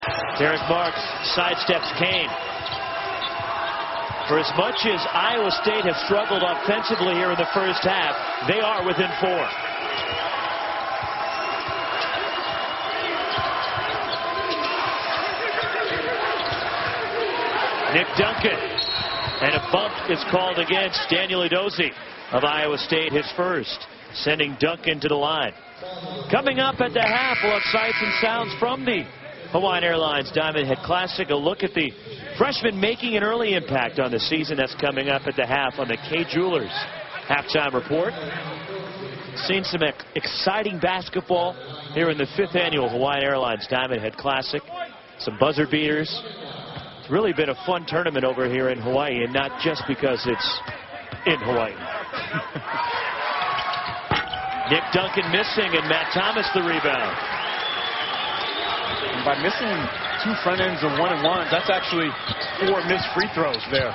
Derek Marks sidesteps Kane. For as much as Iowa State has struggled offensively here in the first half, they are within 4. Nick Duncan. And a bump is called against Daniel Edozie of Iowa State, his first, sending Duncan to the line. Coming up at the half, we'll have sights and sounds from the Hawaiian Airlines Diamond Head Classic. A look at the freshman making an early impact on the season. That's coming up at the half on the Kay Jewelers halftime report. Seen some exciting basketball here in the 5th annual Hawaiian Airlines Diamond Head Classic. Some buzzer beaters. It's really been a fun tournament over here in Hawaii, and not just because it's in Hawaii. Nick Duncan missing, and Matt Thomas the rebound. And by missing 2 front ends of 1-and-1s, that's actually 4 missed free throws there.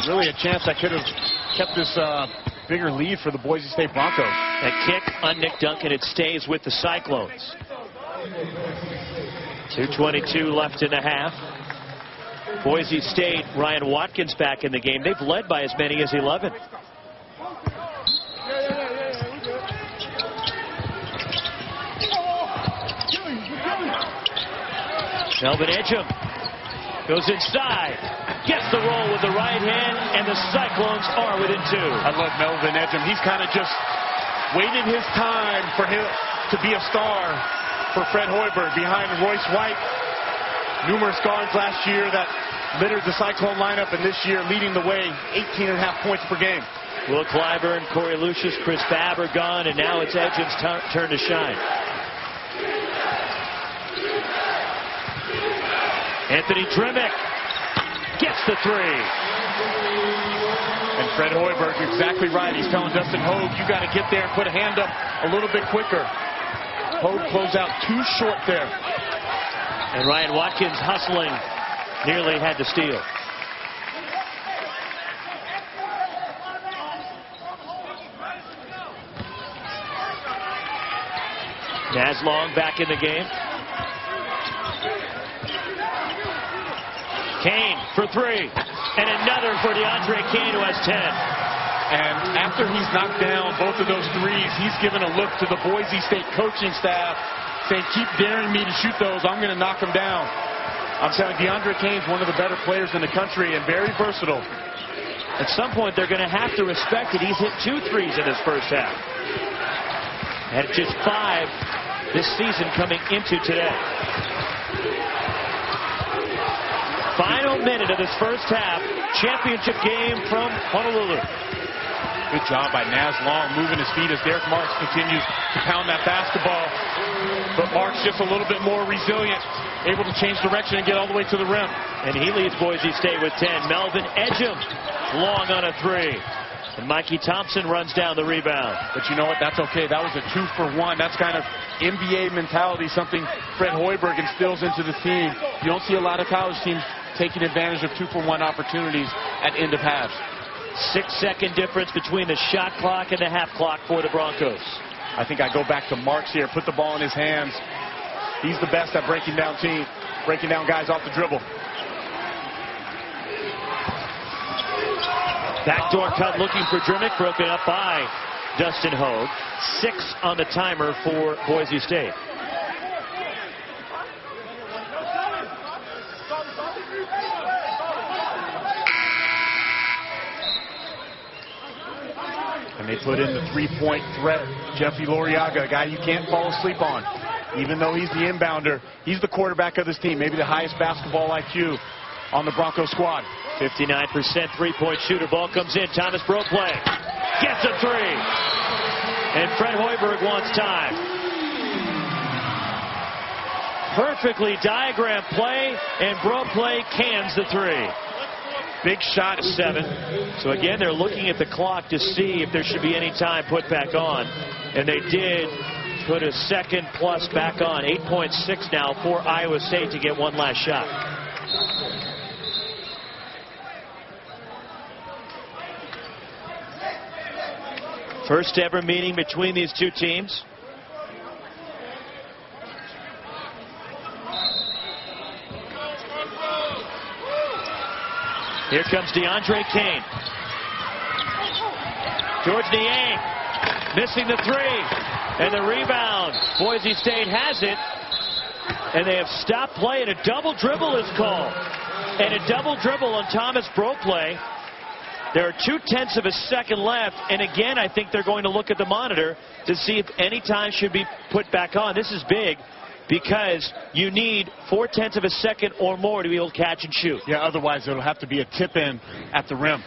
Really a chance that could have kept this bigger lead for the Boise State Broncos. A kick on Nick Duncan. It stays with the Cyclones. 2:22 left in the half. Boise State, Ryan Watkins back in the game. They've led by as many as 11. Melvin Edgem goes inside, gets the roll with the right hand, and the Cyclones are within 2. I love Melvin Edgem. He's kind of just waited his time for him to be a star for Fred Hoiberg behind Royce White. Numerous guards last year that littered the Cyclone lineup, and this year leading the way, 18.5 points per game. Will Clyburn, Corey Lucius, Chris Babb are gone, and now it's Edgem's turn to shine. Anthony Dremick gets the 3. And Fred Hoiberg, exactly right. He's telling Dustin Hogue, you got to get there and put a hand up a little bit quicker. Hogue closed out too short there. And Ryan Watkins hustling, nearly had to steal. Naz Long back in the game. Kane for 3. And another for DeAndre Kane, who has 10. And after he's knocked down both of those threes, he's given a look to the Boise State coaching staff saying, keep daring me to shoot those. I'm going to knock them down. I'm telling you, DeAndre Kane's one of the better players in the country and very versatile. At some point, they're going to have to respect it. He's hit 2 threes in his first half. Had just 5 this season coming into today. Final minute of this first half. Championship game from Honolulu. Good job by Naz Long moving his feet as Derek Marks continues to pound that basketball. But Marks just a little bit more resilient, able to change direction and get all the way to the rim. And he leads Boise State with 10. Melvin Edgem long on a 3. And Mikey Thompson runs down the rebound. But you know what? That's okay. That was a 2-for-1. That's kind of NBA mentality, something Fred Hoiberg instills into the team. You don't see a lot of college teams taking advantage of 2-for-1 opportunities at end of halves. 6-second difference between the shot clock and the half clock for the Broncos. I think I go back to Marks here. Put the ball in his hands. He's the best at breaking down guys off the dribble. Backdoor cut looking for Dremick, broken up by Dustin Hogue. 6 on the timer for Boise State. And they put in the 3-point threat, Jeffy Loriaga, a guy you can't fall asleep on. Even though he's the inbounder, he's the quarterback of this team, maybe the highest basketball IQ on the Broncos squad. 59% three-point shooter. Ball comes in. Thomas Bro play. Gets a 3. And Fred Hoiberg wants time. Perfectly diagrammed play, and Bro play cans the 3. Big shot, 7. So again, they're looking at the clock to see if there should be any time put back on. And they did put a second plus back on. 8.6 now for Iowa State to get one last shot. First ever meeting between these two teams. Here comes DeAndre Kane. George Niang missing the three. And the rebound. Boise State has it. And they have stopped play, and a double dribble is called. And a double dribble on Thomas Broplay. There are 0.2 of a second left. And again, I think they're going to look at the monitor to see if any time should be put back on. This is big because you need 0.4 of a second or more to be able to catch and shoot. Yeah, otherwise it'll have to be a tip in at the rim.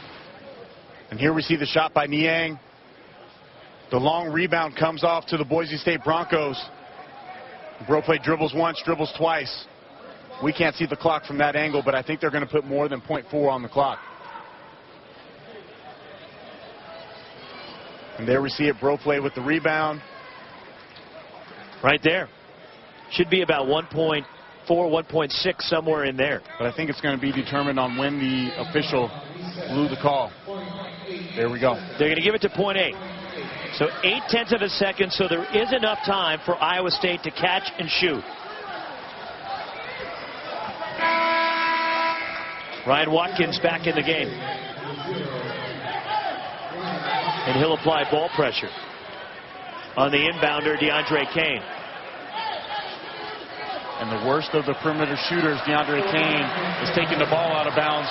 And here we see the shot by Niang. The long rebound comes off to the Boise State Broncos. Broplay dribbles once, dribbles twice. We can't see the clock from that angle, but I think they're going to put more than 0.4 on the clock. And there we see it, Broplay with the rebound. Right there. Should be about 1.4, 1.6, somewhere in there. But I think it's going to be determined on when the official blew the call. There we go. They're going to give it to 0.8. So 0.8 of a second, so there is enough time for Iowa State to catch and shoot. Ryan Watkins back in the game. And he'll apply ball pressure on the inbounder, DeAndre Kane. And the worst of the perimeter shooters, DeAndre Kane, is taking the ball out of bounds.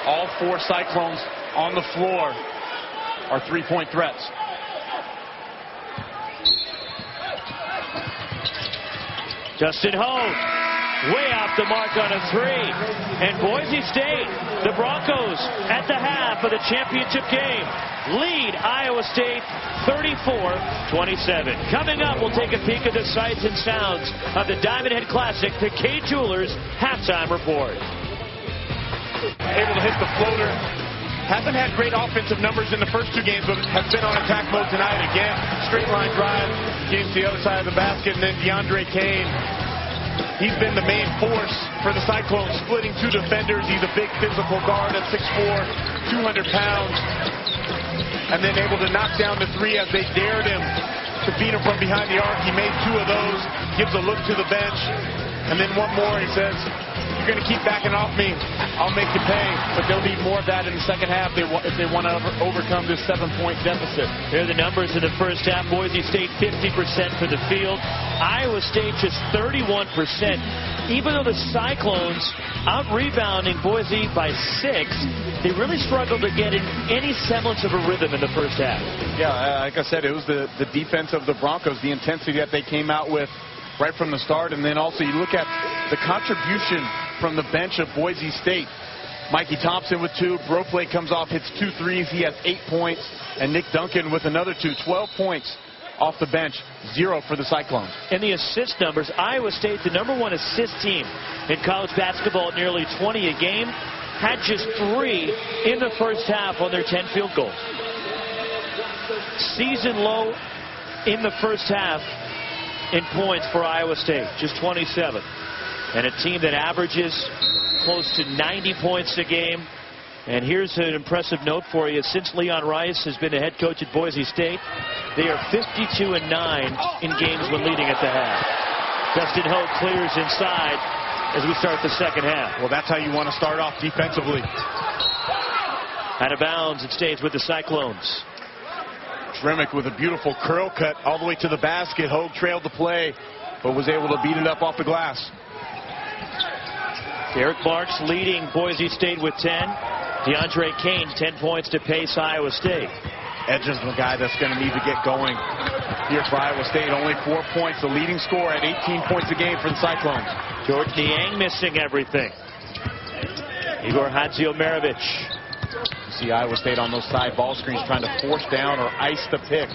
All 4 Cyclones on the floor are three-point threats. Justin Hogue, way off the mark on a three. And Boise State, the Broncos, at the half of the championship game, lead Iowa State 34-27. Coming up, we'll take a peek at the sights and sounds of the Diamond Head Classic, the Kay Jewelers halftime report. Able to hit the floater. Hasn't had great offensive numbers in the first 2 games, but has been on attack mode tonight. Again, straight line drive, gains the other side of the basket, and then DeAndre Kane. He's been the main force for the Cyclones, splitting 2 defenders. He's a big physical guard at 6'4", 200 pounds. And then able to knock down the 3 as they dared him to beat him from behind the arc. He made 2 of those, gives a look to the bench. And then one more, he says, "You're going to keep backing off me, I'll make you pay." But they'll need more of that in the second half if they want to overcome this 7-point deficit. Here are the numbers in the first half. Boise State 50% for the field. Iowa State just 31%. Even though the Cyclones out-rebounding Boise by 6, they really struggled to get in any semblance of a rhythm in the first half. Yeah, like I said, it was the defense of the Broncos, the intensity that they came out with right from the start. And then also you look at the contribution from the bench of Boise State. Mikey Thompson with 2. Broplay comes off, hits 2 threes. He has 8 points. And Nick Duncan with another 2. 12 points off the bench. 0 for the Cyclones. And the assist numbers, Iowa State, the #1 assist team in college basketball, nearly 20 a game, had just 3 in the first half on their 10 field goals. Season low in the first half in points for Iowa State, just 27. And a team that averages close to 90 points a game. And here's an impressive note for you. Since Leon Rice has been the head coach at Boise State, they are 52-9 in games when leading at the half. Justin Hogue clears inside as we start the second half. Well, that's how you want to start off defensively. Out of bounds, it stays with the Cyclones. Dremick with a beautiful curl cut all the way to the basket. Hogue trailed the play, but was able to beat it up off the glass. Derek Marks leading Boise State with 10. DeAndre Kane, 10 points to pace Iowa State. Edge is the guy that's going to need to get going here for Iowa State. Only 4 points, the leading scorer at 18 points a game for the Cyclones. George Niang missing everything. Igor Hadziomarovich. You see Iowa State on those side ball screens trying to force down or ice the pick.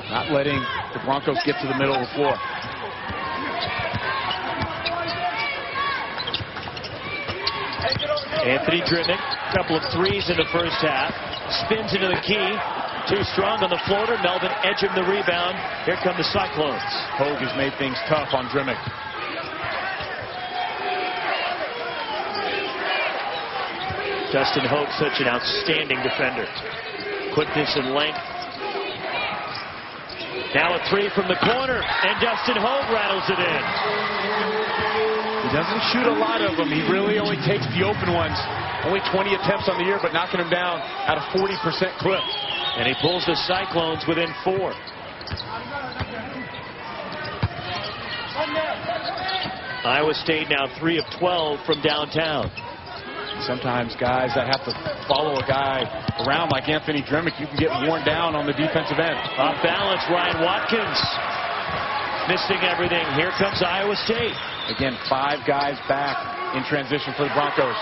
Not letting the Broncos get to the middle of the floor. Anthony Dremick, a couple of threes in the first half. Spins into the key. Too strong on the floater. Melvin Edgem the rebound. Here come the Cyclones. Hogue has made things tough on Dremick. Justin Hogue, such an outstanding defender. Quickness and length. Now a 3 from the corner, and Justin Hogue rattles it in. He doesn't shoot a lot of them. He really only takes the open ones. Only 20 attempts on the year, but knocking them down at a 40% clip. And he pulls the Cyclones within 4. Iowa State now 3 of 12 from downtown. Sometimes guys that have to follow a guy around like Anthony Dremick, you can get worn down on the defensive end. Off balance, Ryan Watkins missing everything. Here comes Iowa State. Again, 5 guys back in transition for the Broncos.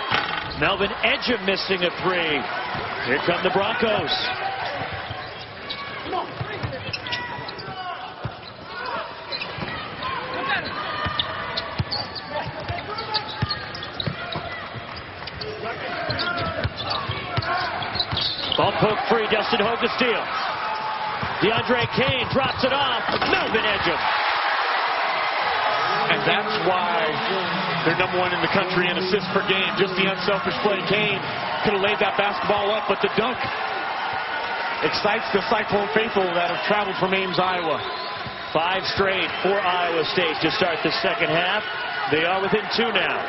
Melvin Edgem missing a 3. Here come the Broncos. Ball poke free, Dustin Hogue to steal. DeAndre Kane drops it off. Melvin Edgem. And that's why they're #1 in the country in assists per game. Just the unselfish play. Kane could have laid that basketball up, but the dunk excites the Cyclone faithful that have traveled from Ames, Iowa. 5 straight for Iowa State to start the second half. They are within 2 now.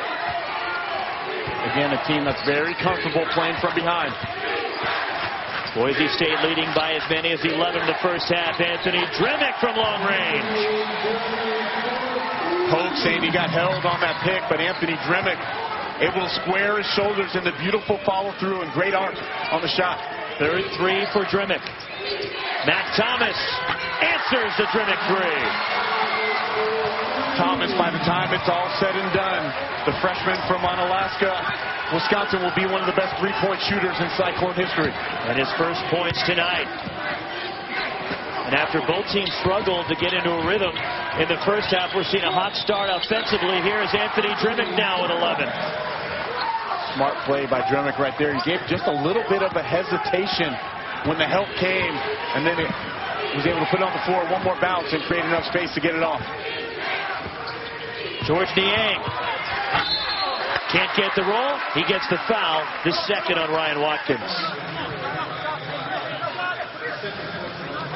Again, a team that's very comfortable playing from behind. Boise State leading by as many as 11 in the first half. Anthony Dremick from long range. Hogue saying he got held on that pick, but Anthony Dremick able to square his shoulders in the beautiful follow-through and great arc on the shot. Third 3 for Dremick. Matt Thomas answers the Dremick 3. Thomas, by the time it's all said and done, the freshman from Onalaska, Wisconsin, will be one of the best three-point shooters in Cyclone history. And his first points tonight. And after both teams struggled to get into a rhythm in the first half, we're seeing a hot start offensively. Here is Anthony Dremick now at 11. Smart play by Dremick right there. He gave just a little bit of a hesitation when the help came, and then it was able to put it on the floor, one more bounce, and create enough space to get it off. George Niang can't get the roll. He gets the foul, the second on Ryan Watkins.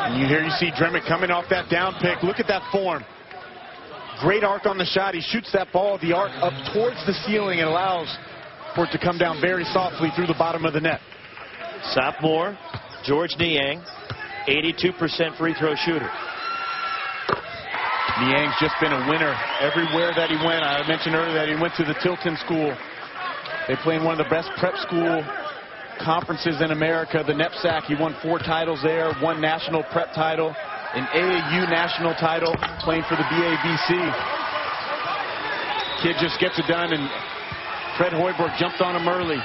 And you see Dremick coming off that down pick. Look at that form. Great arc on the shot. He shoots that ball, the arc up towards the ceiling, and allows for it to come down very softly through the bottom of the net. Sophomore George Niang, 82% free throw shooter. Niang's just been a winner everywhere that he went. I mentioned earlier that he went to the Tilton School. They play in one of the best prep school conferences in America, the NEPSAC. He won 4 titles there, 1 national prep title, an AAU national title, playing for the BABC. Kid just gets it done, and Fred Hoiberg jumped on him early.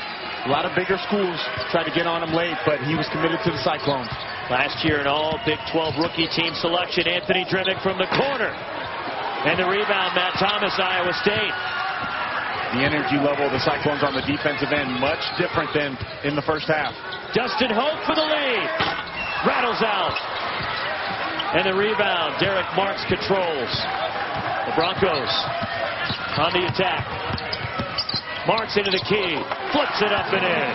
A lot of bigger schools tried to get on him late, but he was committed to the Cyclones. Last year an all Big 12 rookie team selection, Anthony Dremick from the corner. And the rebound, Matt Thomas, Iowa State. The energy level of the Cyclones on the defensive end, much different than in the first half. Dustin Hogue for the lead. Rattles out. And the rebound, Derek Marks controls. The Broncos on the attack. Marks into the key. Flips it up and in.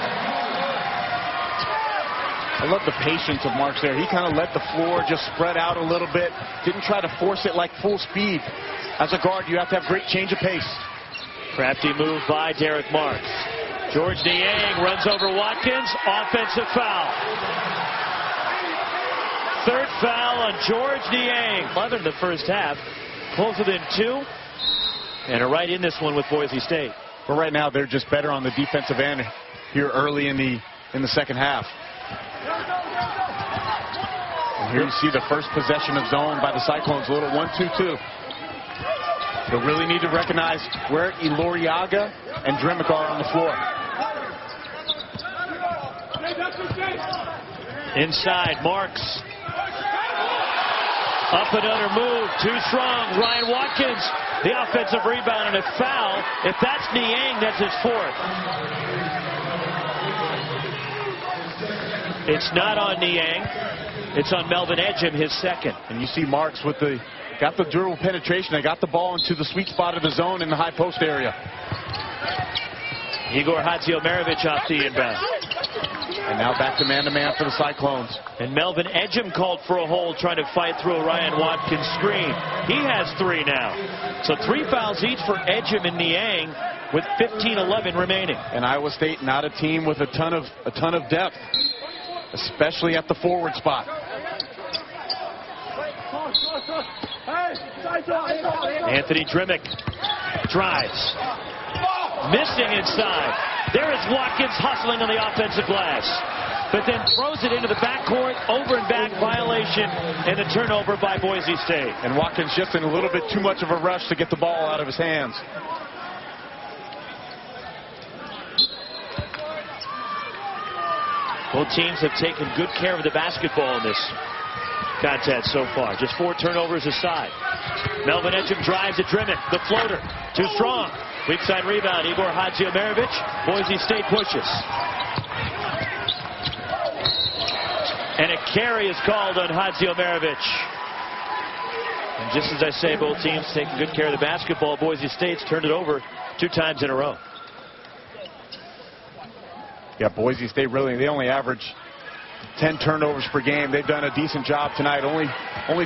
I love the patience of Marks there. He kind of let the floor just spread out a little bit. Didn't try to force it like full speed. As a guard, you have to have great change of pace. Crafty move by Derek Marks. George Niang runs over Watkins. Offensive foul. Third foul on George Niang. 11 in the first half. Pulls within 2. And are right in this one with Boise State. But right now, they're just better on the defensive end here early in the second half. And here you see the first possession of zone by the Cyclones, a little 1-2-2. They'll really need to recognize where Eloriaga and Dremick are on the floor. Inside, Marks. Up and under move, too strong. Ryan Watkins, the offensive rebound and a foul. If that's Niang, that's his 4th. It's not on Niang. It's on Melvin Edgem, his 2nd. And you see Marks with got the durable penetration. They got the ball into the sweet spot of the zone in the high post area. Igor Hadziomarovich off the inbound. And now back to man-to-man for the Cyclones. And Melvin Edgem called for a hold, trying to fight through a Ryan Watkins screen. He has 3 now. So 3 fouls each for Edgem and Niang with 15-11 remaining. And Iowa State not a team with a ton of depth, especially at the forward spot. Anthony Drimmick drives. Missing inside. There is Watkins hustling on the offensive glass, but then throws it into the backcourt, over and back violation, and a turnover by Boise State. And Watkins just in a little bit too much of a rush to get the ball out of his hands. Both teams have taken good care of the basketball in this contest so far. Just 4 turnovers aside. Melvin Edgem drives at Drimmick. The floater, too strong. Weak side rebound, Igor Hadziomerovic. Boise State pushes. And a carry is called on Hadziomerovic. And just as I say, both teams taking good care of the basketball. Boise State's turned it over 2 times in a row. Yeah, Boise State really, they only average 10 turnovers per game. They've done a decent job tonight. Only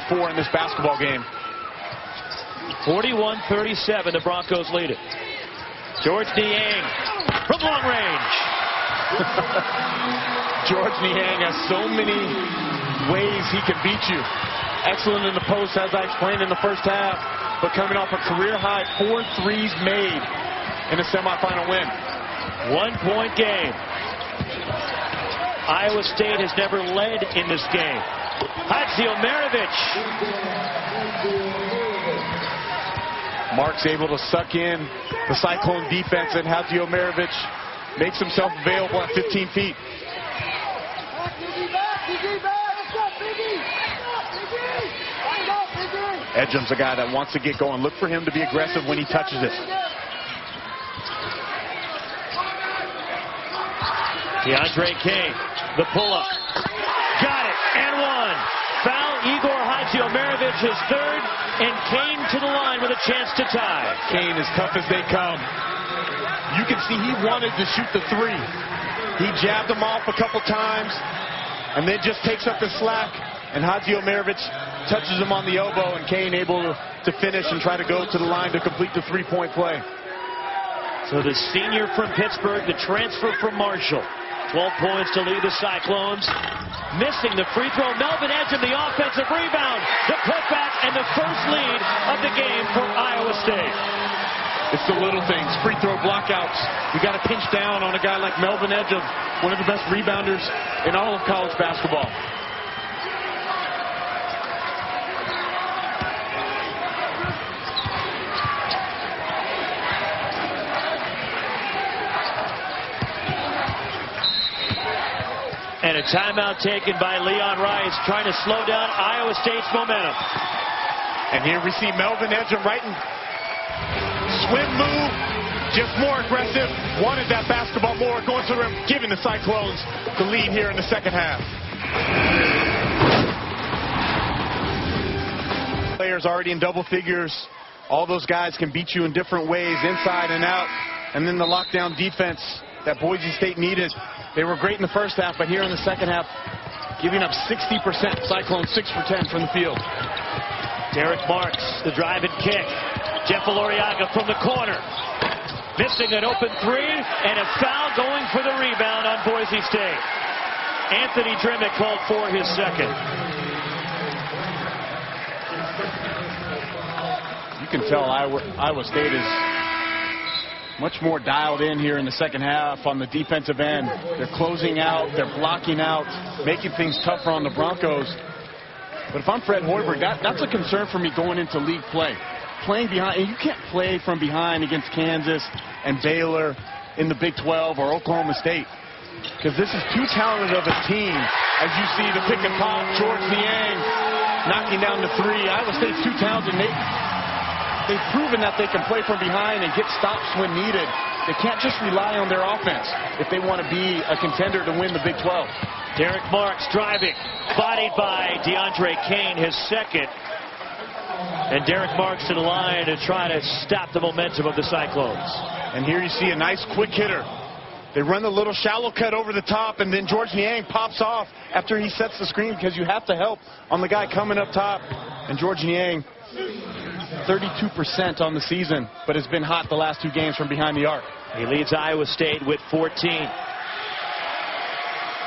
4 in this basketball game. 41-37, the Broncos lead it. George Niang from long range. George Niang has so many ways he can beat you. Excellent in the post, as I explained in the first half, but coming off a career-high 4 threes made in a semifinal win. 1-point game. Iowa State has never led in this game. Hadziomerovic. Mark's able to suck in the Cyclone defense, and Hadziomerovic makes himself available at 15 feet. Edgem's a guy that wants to get going. Look for him to be aggressive when he touches it. DeAndre Kane, the pull-up. Got it, and 1. Foul, Igor Hadziomerovic, his 3rd, and Kane to the line with a chance to tie. Kane as tough as they come. You can see he wanted to shoot the 3. He jabbed him off a couple times, and then just takes up the slack, and Hadziomerovic touches him on the elbow, and Kane able to finish and try to go to the line to complete the 3-point play. So the senior from Pittsburgh, the transfer from Marshall. 12 points to lead the Cyclones. Missing the free throw. Melvin Edgem, the offensive rebound. The putback and the first lead of the game for Iowa State. It's the little things. Free throw blockouts. You got to pinch down on a guy like Melvin Edgem, one of the best rebounders in all of college basketball. And a timeout taken by Leon Rice, trying to slow down Iowa State's momentum. And here we see Melvin Edgem right in swim move, just more aggressive, wanted that basketball more, going to the rim, giving the Cyclones the lead here in the second half. Players already in double figures. All those guys can beat you in different ways, inside and out. And then the lockdown defense that Boise State needed. They were great in the first half, but here in the second half, giving up 60%. Cyclones 6 for 10 from the field. Derek Marks, the drive and kick. Jeff Aloriaga from the corner. Missing an open 3, and a foul going for the rebound on Boise State. Anthony Drimmick called for his 2nd. You can tell Iowa State is much more dialed in here in the second half on the defensive end. They're closing out, they're blocking out, making things tougher on the Broncos. But if I'm Fred Hoiberg, that's a concern for me going into league play. Playing behind, and you can't play from behind against Kansas and Baylor in the Big 12 or Oklahoma State, because this is too talented of a team. As you see the pick and pop, George Niang knocking down the 3. Iowa State's too talented. They've proven that they can play from behind and get stops when needed. They can't just rely on their offense if they want to be a contender to win the Big 12. Derek Marks driving, bodied by DeAndre Kane, his 2nd. And Derek Marks to the line to try to stop the momentum of the Cyclones. And here you see a nice quick hitter. They run the little shallow cut over the top, and then George Niang pops off after he sets the screen because you have to help on the guy coming up top. And George Niang, 32% on the season, but has been hot the last 2 games from behind the arc. He leads Iowa State with 14.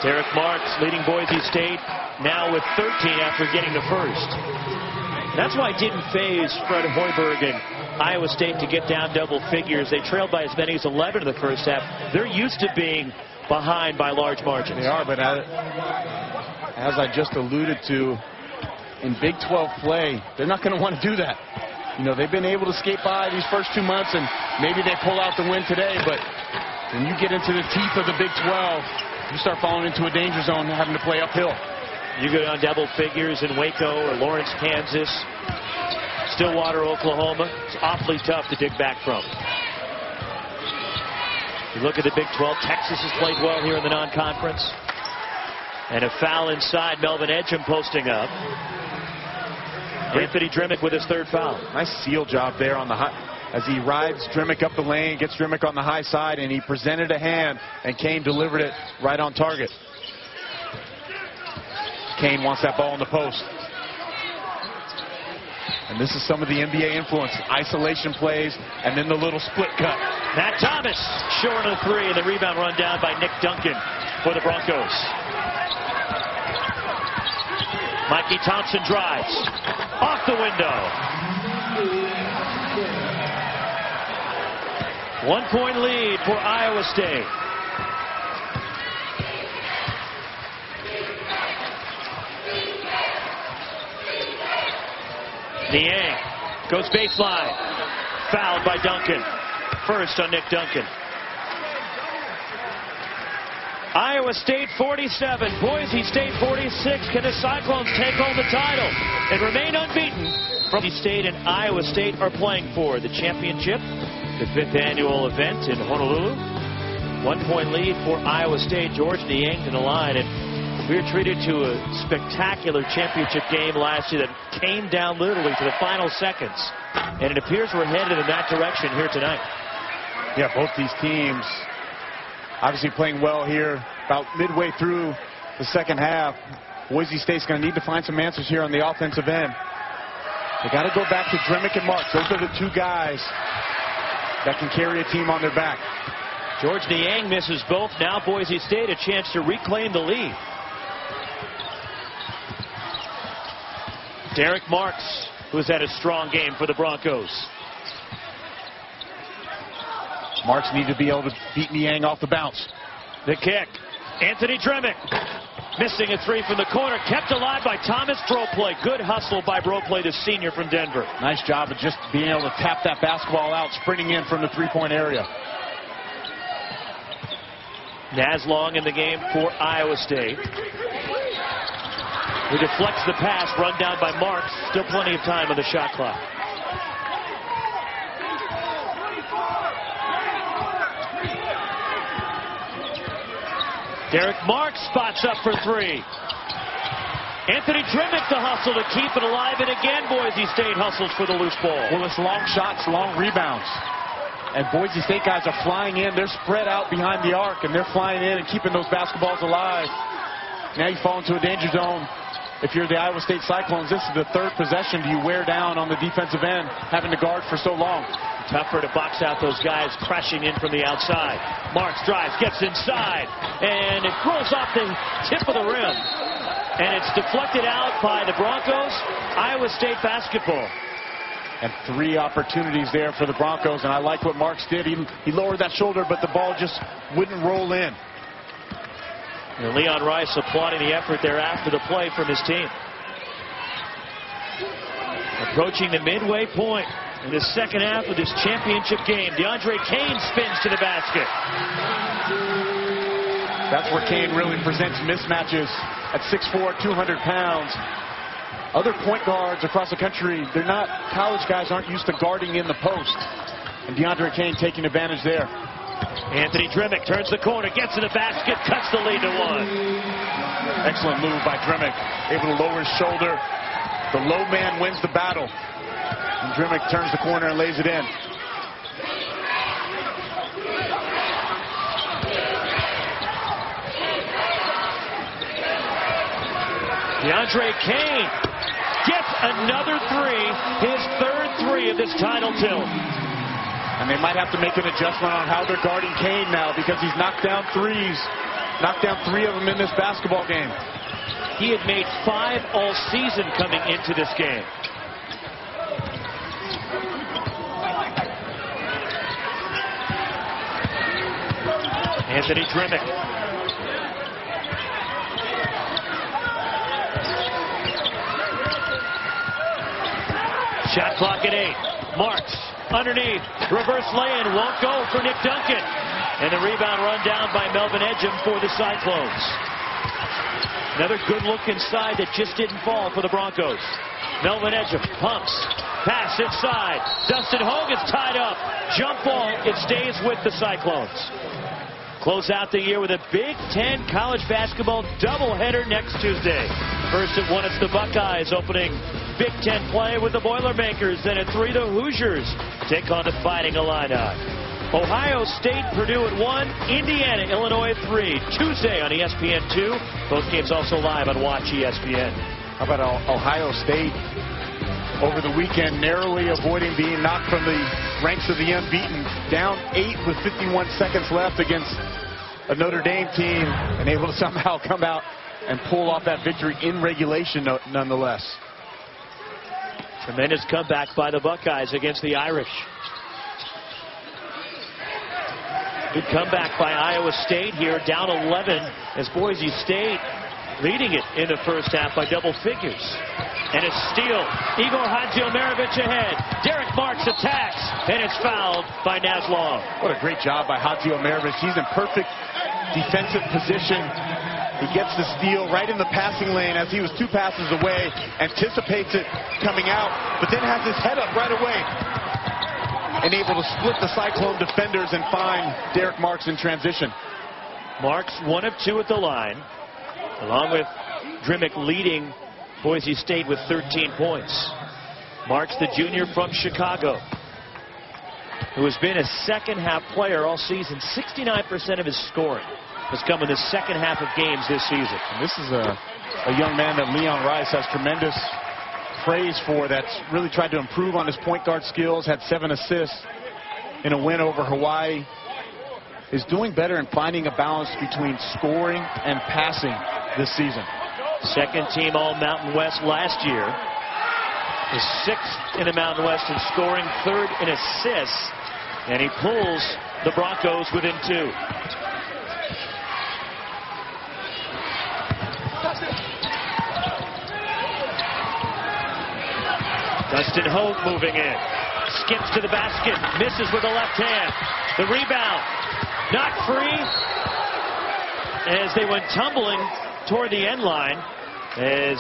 Derek Marks leading Boise State now with 13 after getting the first. That's why it didn't phase Fred Hoiberg and Iowa State to get down double figures. They trailed by as many as 11 in the first half. They're used to being behind by large margins. They are, but as I just alluded to, in Big 12 play, they're not going to want to do that. You know, they've been able to skate by these first 2 months, and maybe they pull out the win today, but when you get into the teeth of the Big 12, you start falling into a danger zone having to play uphill. You go down double figures in Waco or Lawrence, Kansas, Stillwater, Oklahoma. It's awfully tough to dig back from. You look at the Big 12, Texas has played well here in the non-conference. And a foul inside, Melvin Edgem posting up. Anthony Drimmick with his 3rd foul. Nice seal job there on the high, as he rides Drimmick up the lane, gets Drimmick on the high side, and he presented a hand, and Kane delivered it right on target. Kane wants that ball in the post. And this is some of the NBA influence. Isolation plays, and then the little split cut. Matt Thomas short of 3, and the rebound run down by Nick Duncan for the Broncos. Mikey Thompson drives. Off the window. 1-point lead for Iowa State. Niang goes baseline. Fouled by Duncan. First on Nick Duncan. Iowa State 47, Boise State 46. Can the Cyclones take home the title and remain unbeaten? Boise State and Iowa State are playing for the championship, the 5th annual event in Honolulu. 1-point lead for Iowa State. George Niang to the line, and we were treated to a spectacular championship game last year that came down literally to the final seconds, and it appears we're headed in that direction here tonight. Yeah, both these teams obviously playing well here. About midway through the second half, Boise State's going to need to find some answers here on the offensive end. They got to go back to Drimmick and Marks. Those are the 2 guys that can carry a team on their back. George Niang misses both. Now Boise State a chance to reclaim the lead. Derek Marks, who's had a strong game for the Broncos. Marks need to be able to beat Niang off the bounce. The kick. Anthony Drimmick missing a 3 from the corner. Kept alive by Thomas Bropley. Good hustle by Bropley, the senior from Denver. Nice job of just being able to tap that basketball out, sprinting in from the 3-point area. Naz Long in the game for Iowa State. He deflects the pass, run down by Marks. Still plenty of time on the shot clock. Derek Marks spots up for 3. Anthony Drimmick the hustle to keep it alive, and again Boise State hustles for the loose ball. Well, it's long shots, long rebounds. And Boise State guys are flying in. They're spread out behind the arc, and they're flying in and keeping those basketballs alive. Now you fall into a danger zone. If you're the Iowa State Cyclones, this is the 3rd possession you wear down on the defensive end, having to guard for so long. Tougher to box out those guys crashing in from the outside. Marks drives, gets inside, and it rolls off the tip of the rim. And it's deflected out by the Broncos. Iowa State basketball. And 3 opportunities there for the Broncos, and I like what Marks did. He lowered that shoulder, but the ball just wouldn't roll in. And Leon Rice applauding the effort there after the play from his team. Approaching the midway point in the second half of this championship game. DeAndre Kane spins to the basket. That's where Kane really presents mismatches at 6'4", 200 pounds. Other point guards across the country, college guys aren't used to guarding in the post. And DeAndre Kane taking advantage there. Anthony Drimmick turns the corner, gets in the basket, cuts the lead to 1. Excellent move by Drimmick. Able to lower his shoulder. The low man wins the battle. And Drimmick turns the corner and lays it in. DeAndre Kane gets another three, his third three of this title tilt. And they might have to make an adjustment on how they're guarding Kane now, because he's knocked down threes. Knocked down 3 of them in this basketball game. He had made 5 all season coming into this game. Anthony Drimmick. Shot clock at 8. Marks underneath. Reverse lay-in won't go for Nick Duncan. And the rebound run down by Melvin Ejim for the Cyclones. Another good look inside that just didn't fall for the Broncos. Melvin Ejim pumps. Pass inside. Dustin Hogan's tied up. Jump ball. It stays with the Cyclones. Close out the year with a Big Ten college basketball doubleheader next Tuesday. First at 1, it's the Buckeyes opening Big Ten play with the Boilermakers. Then at 3, the Hoosiers take on the Fighting Illini. Ohio State, Purdue at 1, Indiana, Illinois at 3. Tuesday on ESPN2. Both games also live on Watch ESPN. How about Ohio State over the weekend, narrowly avoiding being knocked from the ranks of the unbeaten, down 8 with 51 seconds left against a Notre Dame team, and able to somehow come out and pull off that victory in regulation nonetheless. Tremendous comeback by the Buckeyes against the Irish. Good comeback by Iowa State here, down 11 as Boise State leading it in the first half by double figures. And a steal. Igor Hadjiomarovich ahead. Derek Marks attacks, and it's fouled by Naslov. What a great job by Hadjiomarovich. He's in perfect defensive position. He gets the steal right in the passing lane as he was 2 passes away, anticipates it coming out, but then has his head up right away and able to split the Cyclone defenders and find Derek Marks in transition. Marks 1 of 2 at the line, along with Drimmick leading Boise State with 13 points. Marks, the junior from Chicago, who has been a second-half player all season. 69% of his scoring has come in the second half of games this season. And this is a young man that Leon Rice has tremendous praise for, that's really tried to improve on his point guard skills, had 7 assists in a win over Hawaii, is doing better in finding a balance between scoring and passing this season. Second team All-Mountain West last year. Is 6th in the Mountain West in scoring, 3rd in assists, and he pulls the Broncos within 2. Dustin Hogue moving in. Skips to the basket. Misses with the left hand. The rebound. Not free. As they went tumbling toward the end line, as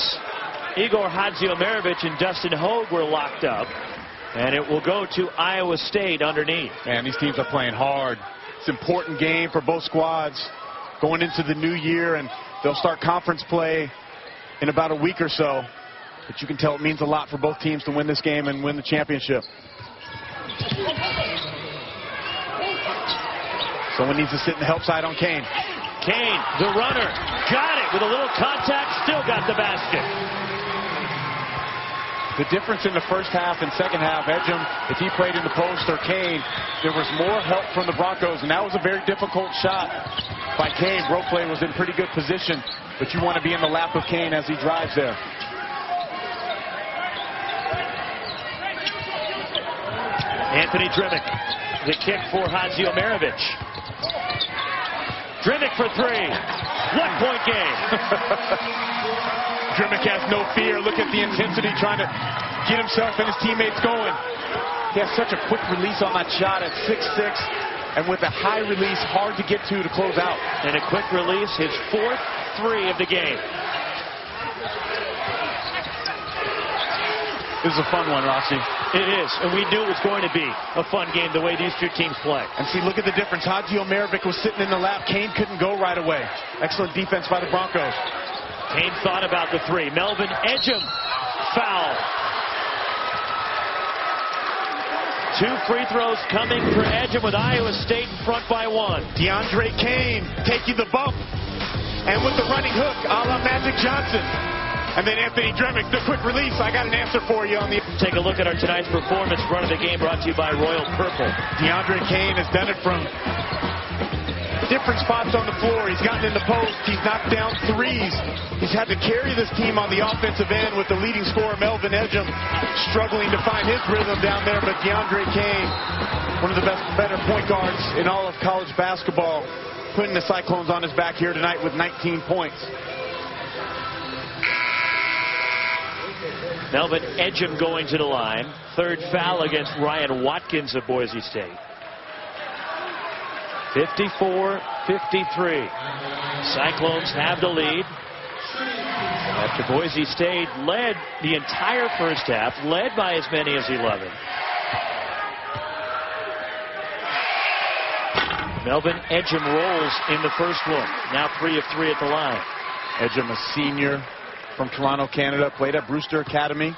Igor Hadjiomarovich and Dustin Hogue were locked up. And it will go to Iowa State underneath. Man, these teams are playing hard. It's an important game for both squads going into the new year, and they'll start conference play in about a week or so. But you can tell it means a lot for both teams to win this game and win the championship. Someone needs to sit in the help side on Kane. Kane, the runner, got it with a little contact, still got the basket. The difference in the first half and second half, Ejim, if he played in the post, or Kane, there was more help from the Broncos, and that was a very difficult shot by Kane. Brokley was in pretty good position, but you want to be in the lap of Kane as he drives there. Anthony Drimmick, the kick for Hadjiomarovich. Drimmick for 3. 1-point game. Drimmick has no fear. Look at the intensity, trying to get himself and his teammates going. He has such a quick release on that shot at 6'6", and with a high release, hard to get to close out. And a quick release, his 4th 3 of the game. This is a fun one, Rossi. It is, and we knew it was going to be a fun game the way these two teams play. And see, look at the difference. Hadjiomarovich was sitting in the lap. Kane couldn't go right away. Excellent defense by the Broncos. Kane thought about the 3. Melvin Ejim, foul. 2 free throws coming for Ejim with Iowa State in front by 1. DeAndre Kane taking the bump. And with the running hook, a la Magic Johnson. And then Anthony Dremick, the quick release. I got an answer for you on the... Take a look at our tonight's performance. Front of the game brought to you by Royal Purple. DeAndre Kane has done it from different spots on the floor. He's gotten in the post. He's knocked down threes. He's had to carry this team on the offensive end with the leading scorer, Melvin Ejim, struggling to find his rhythm down there. But DeAndre Kane, one of the better point guards in all of college basketball, putting the Cyclones on his back here tonight with 19 points. Melvin Ejim going to the line. Third foul against Ryan Watkins of Boise State. 54-53. Cyclones have the lead. After Boise State led the entire first half, led by as many as 11. Melvin Ejim rolls in the first one. Now 3 of 3 at the line. Ejim, a senior from Toronto, Canada, played at Brewster Academy.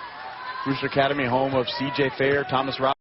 Brewster Academy, home of C.J. Fair, Thomas Robinson.